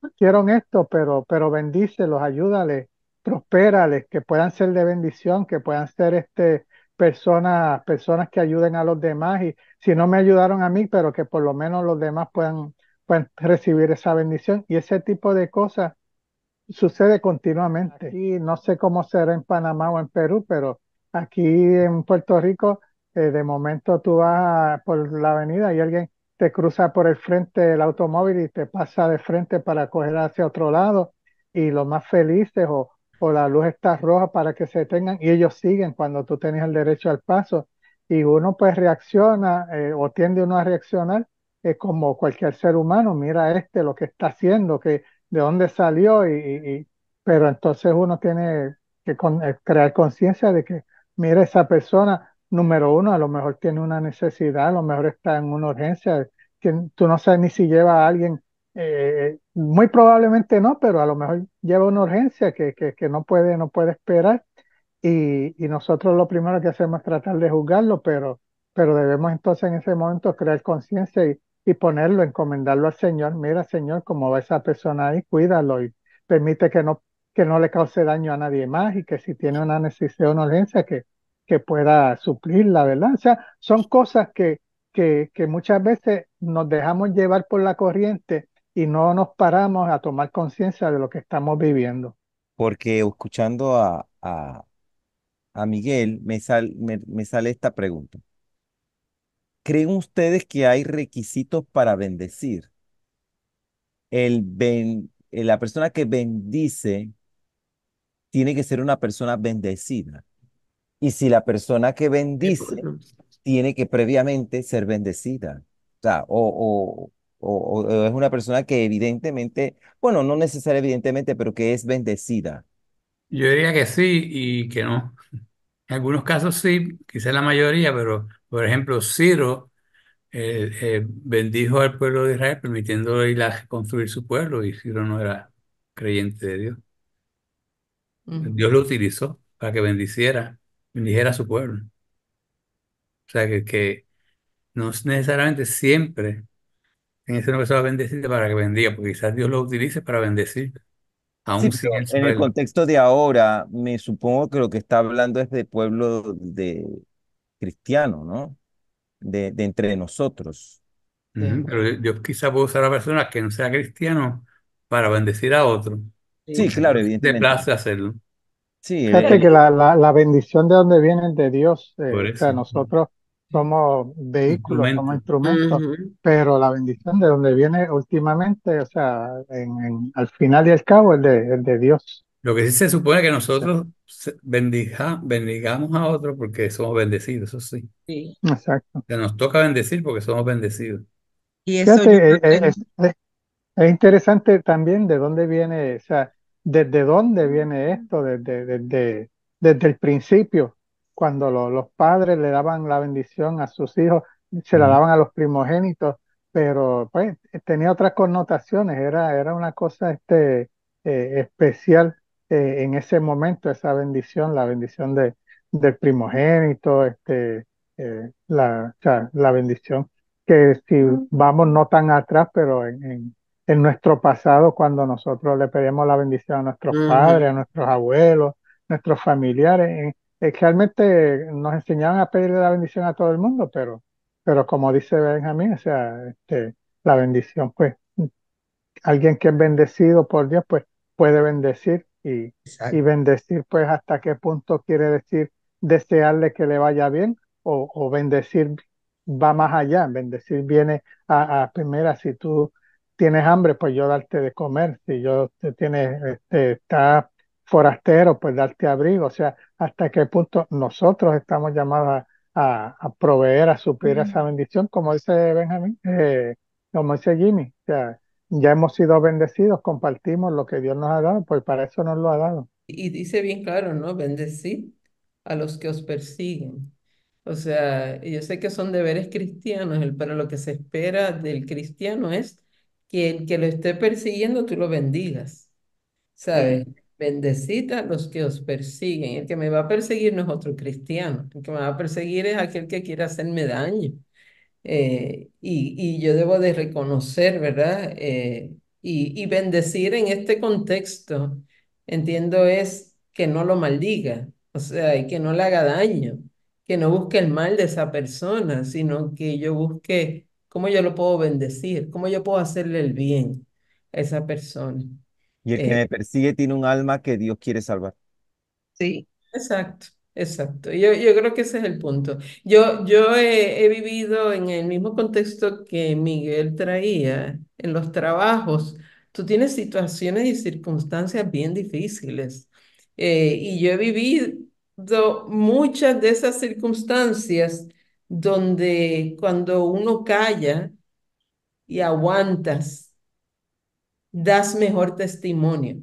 hicieron esto, pero bendícelos, ayúdales, prospérales, que puedan ser de bendición, que puedan ser personas que ayuden a los demás y si no me ayudaron a mí, pero que por lo menos los demás puedan recibir esa bendición y ese tipo de cosas sucede continuamente. Aquí no sé cómo será en Panamá o en Perú, pero aquí en Puerto Rico, de momento tú vas por la avenida y alguien te cruza por el frente del automóvil y te pasa de frente para coger hacia otro lado y los más felices o la luz está roja para que se detengan y ellos siguen cuando tú tienes el derecho al paso y uno pues reacciona o tiende uno a reaccionar como cualquier ser humano, mira lo que está haciendo, que de dónde salió, pero entonces uno tiene que crear conciencia de que, mira, esa persona, número uno, a lo mejor tiene una necesidad, a lo mejor está en una urgencia, que tú no sabes ni si lleva a alguien, muy probablemente no, pero a lo mejor lleva una urgencia que no puede esperar y nosotros lo primero que hacemos es tratar de juzgarlo, pero debemos entonces en ese momento crear conciencia y ponerlo, encomendarlo al Señor. Mira, Señor, cómo va esa persona ahí, cuídalo y permite que no le cause daño a nadie más y que si tiene una necesidad o una urgencia, que pueda suplirla, ¿verdad? O sea, son cosas que muchas veces nos dejamos llevar por la corriente y no nos paramos a tomar conciencia de lo que estamos viviendo. Porque escuchando a Miguel, me sale esta pregunta. ¿Creen ustedes que hay requisitos para bendecir? La persona que bendice tiene que ser una persona bendecida. Y si la persona que bendice tiene que previamente ser bendecida. O sea, o es una persona que evidentemente, bueno, no necesaria evidentemente, pero que es bendecida. Yo diría que sí y que no. En algunos casos sí, quizás la mayoría, pero por ejemplo, Ciro bendijo al pueblo de Israel permitiéndole ir a construir su pueblo y Ciro no era creyente de Dios. Dios lo utilizó para que bendijera a su pueblo. O sea que no es necesariamente siempre tiene que ser una persona bendecida para que bendiga, porque quizás Dios lo utilice para bendecir, Sí, aún sin pero él en el saberlo. contexto de ahora, me supongo que lo que está hablando es de pueblo de cristiano, ¿no? De entre nosotros. Ujú. Pero Dios quizá puede usar a personas que no sean cristianos para bendecir a otros. Sí, Porque claro, le evidentemente. place hacerlo. Sí, Fíjate que la bendición de donde viene es de Dios, Por o sea, eso. nosotros somos vehículos, somos Instrumento. instrumentos, Ujú. pero la bendición de donde viene últimamente, o sea, al final y al cabo es de Dios. Lo que sí se supone que O sea, nosotros bendigamos a otros porque somos bendecidos, eso sí. Sí. exacto. Que nos toca bendecir porque somos bendecidos. Y eso yo Fíjate, creo que es interesante también de dónde viene, o sea, desde dónde viene esto, desde el principio, cuando los padres le daban la bendición a sus hijos, se la Ujú. daban a los primogénitos, pero pues tenía otras connotaciones, era una cosa especial en ese momento, esa bendición, la bendición del primogénito, o sea, la bendición. que si vamos no tan atrás, pero en nuestro pasado, cuando nosotros le pedíamos la bendición a nuestros padres, a Ujú. nuestros abuelos, nuestros familiares, realmente nos enseñaban a pedirle la bendición a todo el mundo, pero como dice Benjamín, o sea, la bendición, pues alguien que es bendecido por Dios, pues puede bendecir y Exacto. bendecir, pues hasta qué punto quiere decir desearle que le vaya bien o bendecir va más allá. Bendecir viene a primera, si tú tienes hambre, pues yo darte de comer. Si yo te tienes, estás forastero, pues darte abrigo. O sea, hasta qué punto nosotros estamos llamados a proveer, a suplir esa bendición, como dice Benjamín, como dice Jimmy. O sea, ya hemos sido bendecidos, compartimos lo que Dios nos ha dado, pues para eso nos lo ha dado. Y dice bien claro, ¿no? Bendecid a los que os persiguen. O sea, yo sé que son deberes cristianos, pero lo que se espera del cristiano es que el que lo esté persiguiendo, tú lo bendigas, ¿sabes? Sí. Bendecid a los que os persiguen. El que me va a perseguir no es otro cristiano. El que me va a perseguir es aquel que quiere hacerme daño. Y yo debo de reconocer, ¿verdad? Y bendecir en este contexto, entiendo, es que no lo maldiga, o sea, y que no le haga daño, que no busque el mal de esa persona, sino que yo busque cómo yo lo puedo bendecir, cómo yo puedo hacerle el bien a esa persona. Y el que Eh, me persigue tiene un alma que Dios quiere salvar. Sí, Exacto, exacto. Yo creo que ese es el punto. Yo he vivido en el mismo contexto que Miguel traía, en los trabajos. Tú tienes situaciones y circunstancias bien difíciles. Y yo he vivido muchas de esas circunstancias donde cuando uno calla y aguantas, das mejor testimonio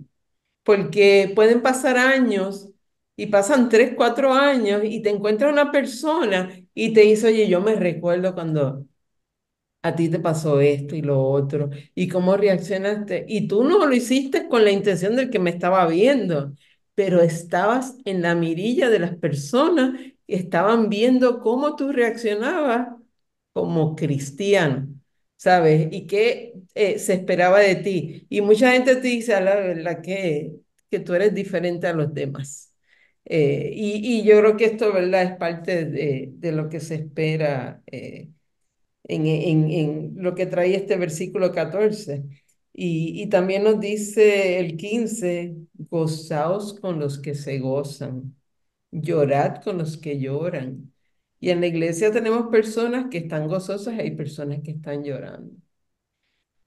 porque pueden pasar años y pasan 3, 4 años y te encuentras una persona y te dice, oye, yo me recuerdo cuando a ti te pasó esto y lo otro, y cómo reaccionaste. Y tú no lo hiciste con la intención del que me estaba viendo, pero estabas en la mirilla de las personas que estaban viendo cómo tú reaccionabas como cristiano, ¿sabes? Y qué se esperaba de ti. Y mucha gente te dice, a la verdad, que tú eres diferente a los demás. Y yo creo que esto, ¿verdad? Es parte de lo que se espera. En lo que trae este versículo 14. Y también nos dice el 15: gozaos con los que se gozan, llorad con los que lloran. Y en la iglesia tenemos personas que están gozosas y hay personas que están llorando,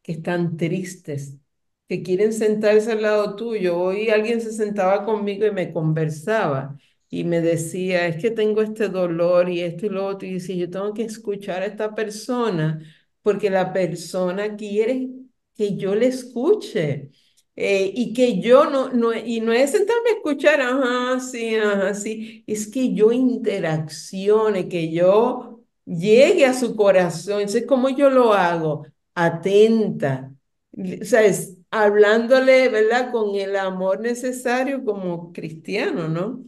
que están tristes, que quieren sentarse al lado tuyo. Hoy alguien se sentaba conmigo y me conversaba y me decía, es que tengo este dolor y esto y lo otro. Y dice, yo tengo que escuchar a esta persona porque la persona quiere que yo le escuche. Y que yo y no es sentarme a escuchar, ajá, sí, es que yo interaccione, que yo llegue a su corazón. Entonces, ¿cómo yo lo hago? Atenta, ¿sabes? Hablándole, ¿verdad? Con el amor necesario como cristiano, ¿no?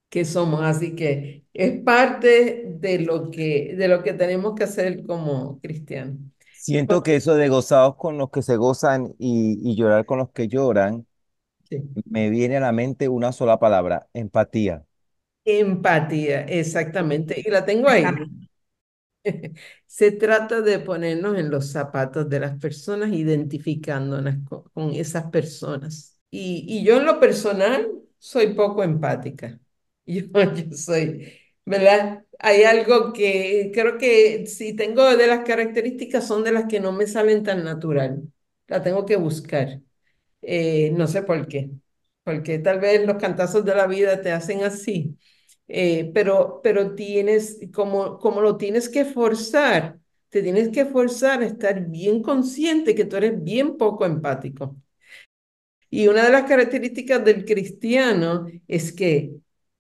Que somos. Así que es parte de lo que tenemos que hacer como cristianos. Siento que eso de gozados con los que se gozan y llorar con los que lloran, Sí. me viene a la mente una sola palabra, empatía. Empatía, exactamente. Y la tengo esa ahí. misma. Se trata de ponernos en los zapatos de las personas, identificándonos con esas personas. Y yo en lo personal soy poco empática. Yo soy, ¿verdad? Hay algo que creo que si tengo de las características son de las que no me salen tan natural. La tengo que buscar. No sé por qué, porque tal vez los cantazos de la vida te hacen así, pero tienes, como lo tienes que forzar, te tienes que forzar a estar bien consciente que tú eres bien poco empático. Y una de las características del cristiano es que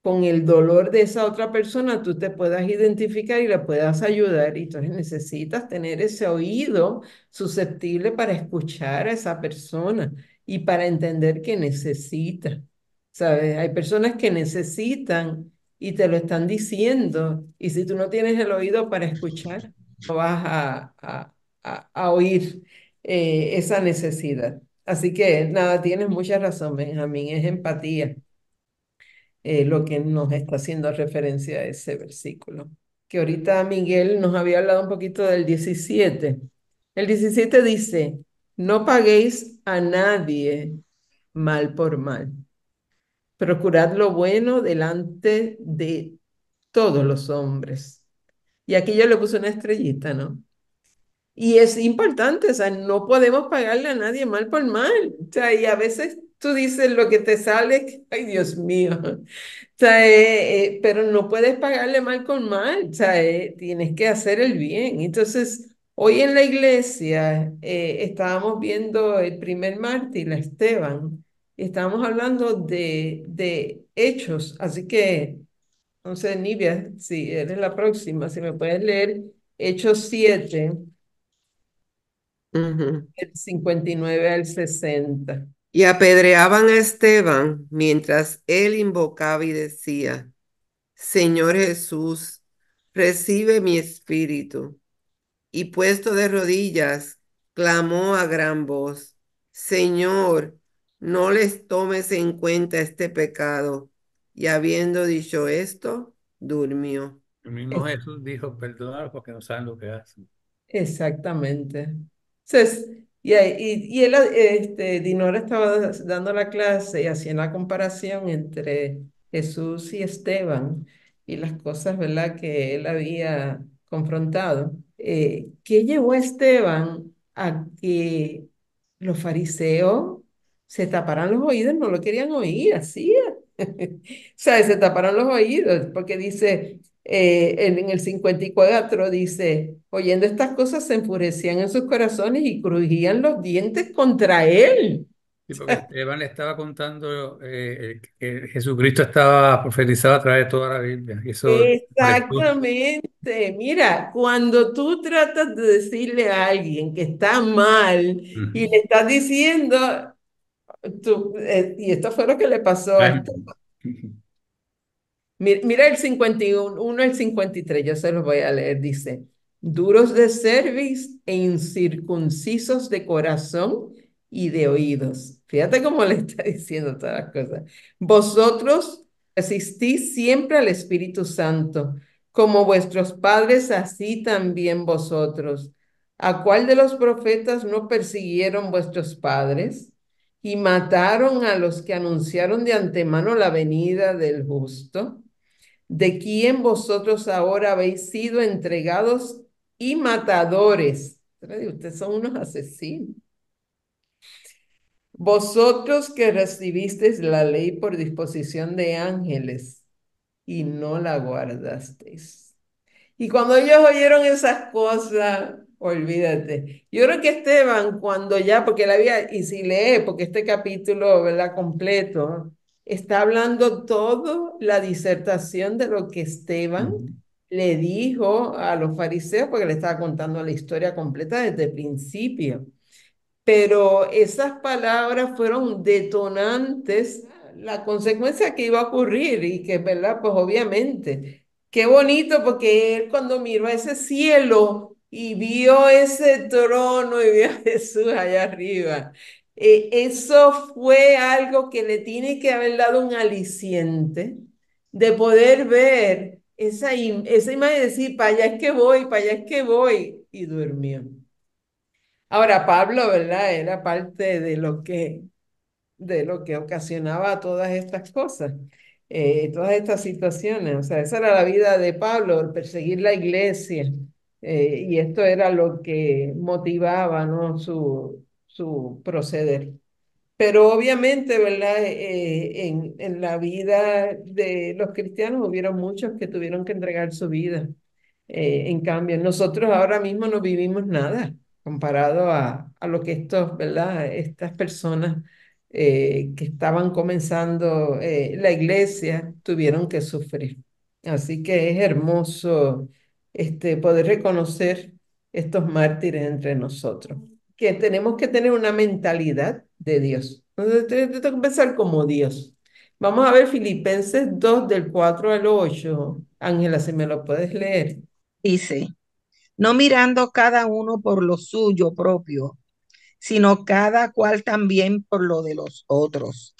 con el dolor de esa otra persona tú te puedas identificar y la puedas ayudar. Y entonces necesitas tener ese oído susceptible para escuchar a esa persona y para entender que necesita. ¿Sabes? Hay personas que necesitan y te lo están diciendo. Y si tú no tienes el oído para escuchar, no vas a oír esa necesidad. Así que nada, tienes mucha razón, Benjamín, es empatía lo que nos está haciendo referencia a ese versículo. Que ahorita Miguel nos había hablado un poquito del 17. El 17 dice, no paguéis a nadie mal por mal. Procurad lo bueno delante de todos los hombres. Y aquí yo le puse una estrellita, ¿no? Y es importante, o sea, no podemos pagarle a nadie mal por mal. O sea, y a veces tú dices lo que te sale, ay Dios mío. O sea, pero no puedes pagarle mal con mal. O sea, tienes que hacer el bien. Entonces, hoy en la iglesia estábamos viendo el primer mártir, a Esteban, y estábamos hablando de hechos. Así que, no sé, Nivia, si eres la próxima, si me puedes leer Hechos 7 Ujú. del 59 al 60. Y apedreaban a Esteban mientras él invocaba y decía, Señor Jesús, recibe mi espíritu. Y puesto de rodillas, clamó a gran voz, Señor, no les tomes en cuenta este pecado. Y habiendo dicho esto, durmió. El mismo Jesús dijo, perdónalos porque no saben lo que hacen. Exactamente. Entonces, y él, Dinora estaba dando la clase y hacía la comparación entre Jesús y Esteban y las cosas, ¿verdad?, que él había confrontado. ¿Qué llevó a Esteban a que los fariseos se taparan los oídos? No lo querían oír, así. O sea, se taparon los oídos porque dice en el 54 dice, oyendo estas cosas se enfurecían en sus corazones y crujían los dientes contra él. Sí, porque Esteban le estaba contando que Jesucristo estaba profetizado a través de toda la Biblia. Y eso molestó. Exactamente. Mira, cuando tú tratas de decirle a alguien que está mal y le Ujú. estás diciendo, y esto fue lo que le pasó a Ay, este. Mira el 51 al 53, yo se los voy a leer, dice, duros de cerviz e incircuncisos de corazón y de oídos. Fíjate cómo le está diciendo todas las cosas. Vosotros resistís siempre al Espíritu Santo, como vuestros padres, así también vosotros. ¿A cuál de los profetas no persiguieron vuestros padres y mataron a los que anunciaron de antemano la venida del justo? ¿De quién vosotros ahora habéis sido entregados y matadores? Ustedes son unos asesinos. Vosotros que recibisteis la ley por disposición de ángeles y no la guardasteis. Y cuando ellos oyeron esas cosas, olvídate. Yo creo que Esteban, cuando ya, porque él había, y si lee, porque este capítulo, ¿verdad? Completo, está hablando todo la disertación de lo que Esteban Ujú. le dijo a los fariseos, porque le estaba contando la historia completa desde el principio, pero esas palabras fueron detonantes, la consecuencia que iba a ocurrir y que, ¿verdad? Pues obviamente, qué bonito porque él cuando miró a ese cielo y vio ese trono y vio a Jesús allá arriba, eso fue algo que le tiene que haber dado un aliciente de poder ver esa imagen y decir, para allá es que voy, para allá es que voy, y durmió. Ahora, Pablo, ¿verdad? Era parte de lo que ocasionaba todas estas cosas, todas estas situaciones. O sea, esa era la vida de Pablo, el perseguir la iglesia. Y esto era lo que motivaba, ¿no? Su proceder. Pero obviamente, ¿verdad? En la vida de los cristianos hubieron muchos que tuvieron que entregar su vida. En cambio, nosotros ahora mismo no vivimos nada comparado a lo que estos, ¿verdad? Estas personas que estaban comenzando la iglesia tuvieron que sufrir. Así que es hermoso poder reconocer estos mártires entre nosotros, que tenemos que tener una mentalidad de Dios. Entonces, tengo que pensar como Dios. Vamos a ver Filipenses 2 del 4 al 8. Ángela, si me lo puedes leer. Dice, no mirando cada uno por lo suyo propio, sino cada cual también por lo de los otros.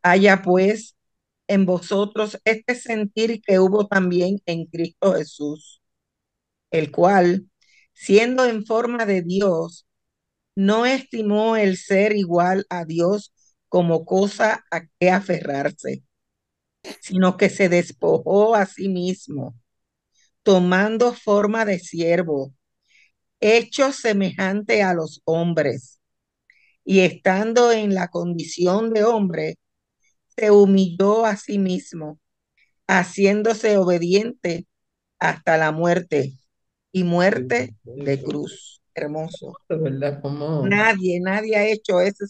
Haya pues en vosotros este sentir que hubo también en Cristo Jesús, el cual, siendo en forma de Dios, no estimó el ser igual a Dios como cosa a que aferrarse, sino que se despojó a sí mismo, tomando forma de siervo, hecho semejante a los hombres, y estando en la condición de hombre, se humilló a sí mismo, haciéndose obediente hasta la muerte y muerte de cruz. Hermoso. ¿Verdad? Como Nadie ha hecho ese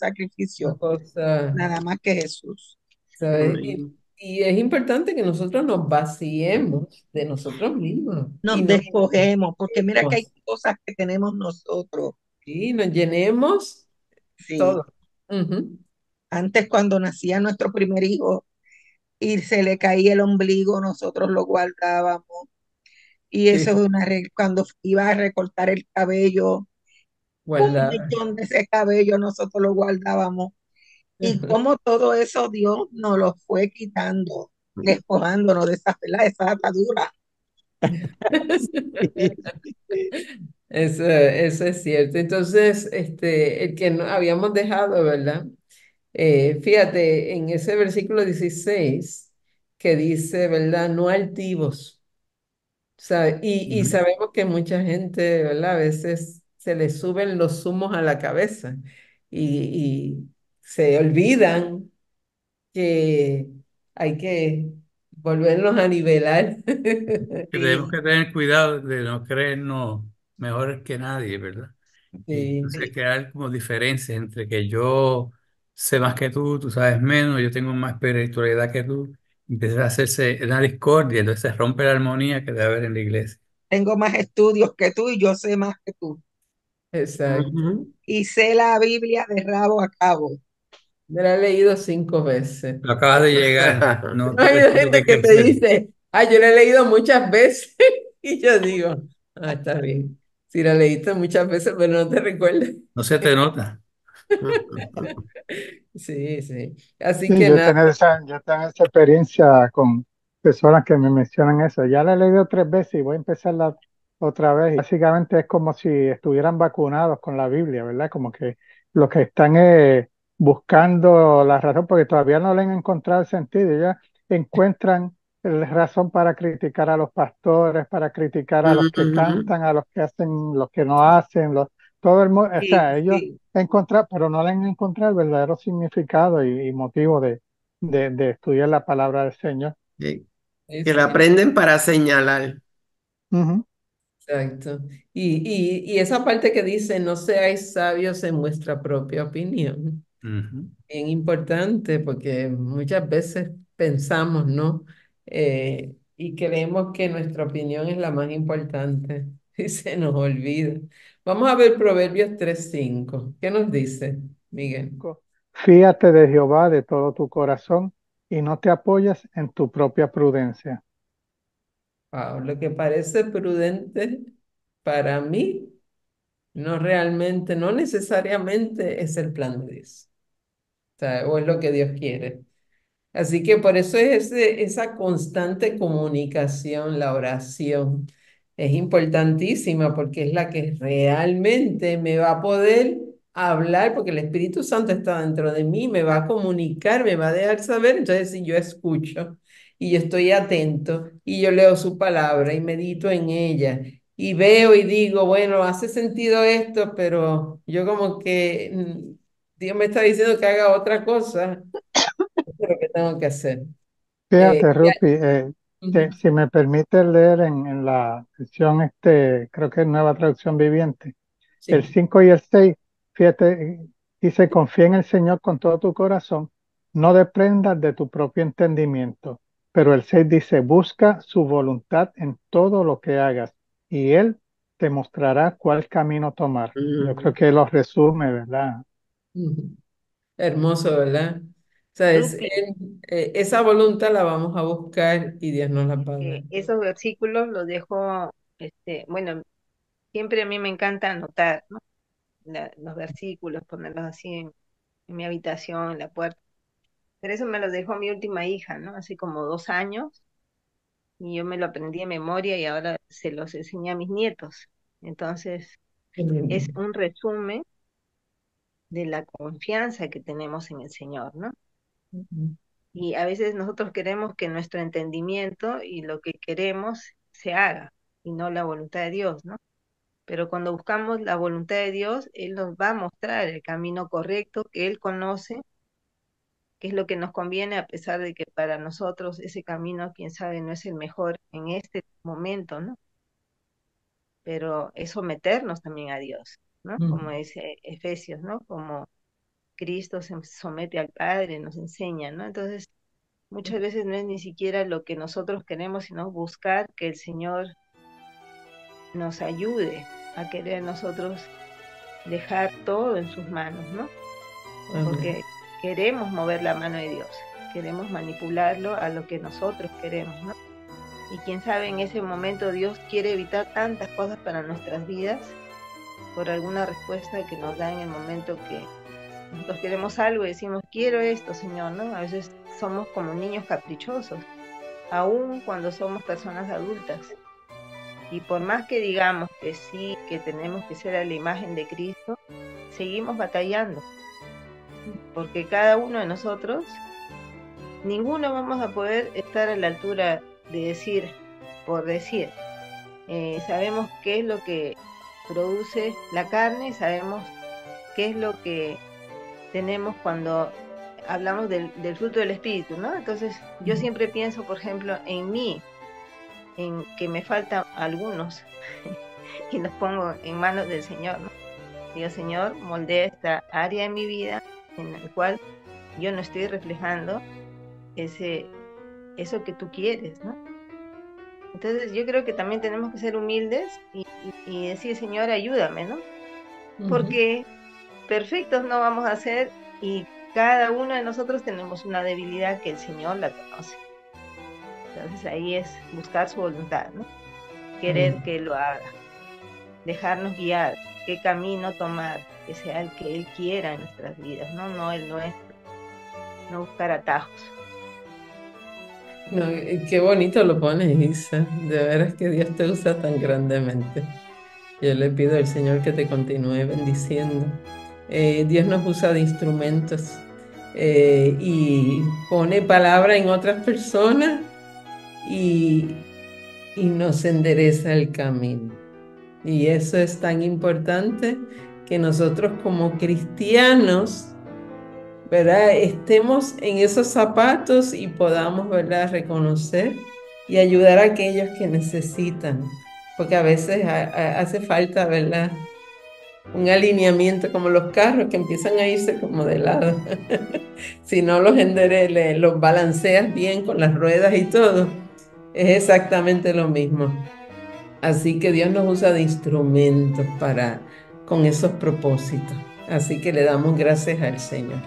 una sacrificio, cosa, nada más que Jesús. ¿sabes? Amén. Y es importante que nosotros nos vaciemos de nosotros mismos y Nos nos despojemos, porque mira que hay llenemos, cosas que tenemos nosotros. y nos llenemos Sí, todo. Ujú. antes cuando nacía nuestro primer hijo y se le caía el ombligo, nosotros lo guardábamos. Y eso es Sí, cuando iba a recortar el cabello, un guardar. mechón de ese cabello nosotros lo guardábamos. Y como todo eso Dios nos lo fue quitando, despojándonos de esa, ¿verdad? Esa atadura. Eso es cierto. Entonces, el que no habíamos dejado, ¿verdad? Fíjate, en ese versículo 16 que dice, ¿verdad? No altivos. Y Ujú. sabemos que mucha gente, ¿verdad? A veces se le suben los humos a la cabeza y se olvidan que hay que volvernos a nivelar. Que tenemos que tener cuidado de no creernos mejores que nadie, ¿verdad? Y Sí, entonces crear como diferencias entre que yo sé más que tú sabes menos, yo tengo más espiritualidad que tú. Empieza a hacerse una discordia, entonces se rompe la armonía que debe haber en la iglesia. Tengo más estudios que tú y yo sé más que tú. exacto. Ujú. Y sé la Biblia de rabo a cabo. Me la he leído 5 veces. Lo acabas de llegar, no te Hay cuesta lo que gente hay que que te hacer. dice, yo la he leído muchas veces. Y yo digo, está bien. Si la leíste muchas veces, pero no te recuerdas. No se te nota. Sí, sí. Así Sí, que nada, yo tengo esa experiencia con personas que me mencionan eso. Ya la he leído 3 veces y voy a empezarla otra vez. Y básicamente es como si estuvieran vacunados con la Biblia, ¿verdad? Como que lo que están buscando la razón, porque todavía no le han encontrado el sentido. Ya encuentran la razón para criticar a los pastores, para criticar a los que Ujú. cantan, a los que hacen, los que no hacen, todo el mundo, o Sí, sea, ellos sí. encontrar, pero no le han encontrado el verdadero significado y motivo de estudiar la palabra del Señor. Sí. Que la sí, aprenden para señalar. Ujú. exacto. Y esa parte que dice, no seáis sabios en vuestra propia opinión. Ujú. Bien importante porque muchas veces pensamos, ¿no? Y creemos que nuestra opinión es la más importante y se nos olvida. Vamos a ver Proverbios 3:5. ¿Qué nos dice, Miguel? Fíate de Jehová de todo tu corazón y no te apoyas en tu propia prudencia. Lo que parece prudente para mí, no realmente, no necesariamente es el plan de Dios, o es lo que Dios quiere. Así que por eso es esa constante comunicación, la oración, es importantísima porque es la que realmente me va a poder hablar, porque el Espíritu Santo está dentro de mí, me va a comunicar, me va a dejar saber. Entonces, si yo escucho y yo estoy atento y yo leo su palabra y medito en ella y veo y digo, bueno, hace sentido esto, pero yo como que Dios me está diciendo que haga otra cosa. Eso es lo que tengo que hacer. Fíjate, Ya. Rupi, Ujú. si me permite leer en la versión, creo que es Nueva Traducción Viviente, el Sí. 5 y el 6, fíjate, dice, confía en el Señor con todo tu corazón, no dependas de tu propio entendimiento. Pero el 6 dice, busca su voluntad en todo lo que hagas y Él te mostrará cuál camino tomar. Yo creo Ujú. que lo resume, ¿verdad? Ujú. Hermoso, ¿verdad? O sea, Rupi, esa voluntad la vamos a buscar y Dios nos la va a dar. esos versículos los dejo, bueno, siempre a mí me encanta anotar, ¿no? Los versículos, ponerlos así en mi habitación, en la puerta. Pero eso me lo dejó mi última hija, ¿no? Hace como 2 años, y yo me lo aprendí de memoria y ahora se los enseñé a mis nietos. Entonces, Qué lindo. es un resumen de la confianza que tenemos en el Señor, ¿no? Ujú. Y a veces nosotros queremos que nuestro entendimiento y lo que queremos se haga, y no la voluntad de Dios, ¿no? Pero cuando buscamos la voluntad de Dios, Él nos va a mostrar el camino correcto que Él conoce, que es lo que nos conviene, a pesar de que para nosotros ese camino, quién sabe, no es el mejor en este momento, ¿no? Pero es someternos también a Dios, ¿no? Como Ujú. dice Efesios, ¿no? Como Cristo se somete al Padre, nos enseña, ¿no? Entonces, muchas veces no es ni siquiera lo que nosotros queremos, sino buscar que el Señor nos ayude a querer nosotros dejar todo en sus manos, ¿no? Amén. Porque queremos mover la mano de Dios, queremos manipularlo a lo que nosotros queremos, ¿no? Y quién sabe, en ese momento Dios quiere evitar tantas cosas para nuestras vidas por alguna respuesta que nos da en el momento que nosotros queremos algo y decimos, quiero esto, Señor, ¿no? A veces somos como niños caprichosos, aun cuando somos personas adultas. Y por más que digamos que sí, que tenemos que ser a la imagen de Cristo, seguimos batallando, porque cada uno de nosotros, ninguno vamos a poder estar a la altura de decir, por decir. Sabemos qué es lo que produce la carne, sabemos qué es lo que tenemos cuando hablamos del fruto del Espíritu, ¿no? Entonces, yo siempre pienso, por ejemplo, en mí, en que me faltan algunos, y los pongo en manos del Señor, ¿no? Digo, Señor, moldea esta área de mi vida en la cual yo no estoy reflejando eso que tú quieres, ¿no? Entonces, yo creo que también tenemos que ser humildes y decir, Señor, ayúdame, ¿no? Ujú. Porque perfectos no vamos a ser, y cada uno de nosotros tenemos una debilidad que el Señor la conoce. Entonces ahí es buscar su voluntad, ¿no? Querer Amén. que lo haga, dejarnos guiar, qué camino tomar, que sea el que Él quiera en nuestras vidas, ¿no? No el nuestro, no buscar atajos. No, qué bonito lo pones, Isa. De veras que Dios te usa tan grandemente. Yo le pido al Señor que te continúe bendiciendo. Dios nos usa de instrumentos y pone palabra en otras personas y, y nos endereza el camino. Y eso es tan importante, que nosotros como cristianos, ¿verdad?, estemos en esos zapatos y podamos, ¿verdad?, reconocer y ayudar a aquellos que necesitan. Porque a veces hace falta, ¿verdad?, un alineamiento, como los carros que empiezan a irse como de lado. Si no los balanceas bien con las ruedas y todo, es exactamente lo mismo. Así que Dios nos usa de instrumentos con esos propósitos. Así que le damos gracias al Señor.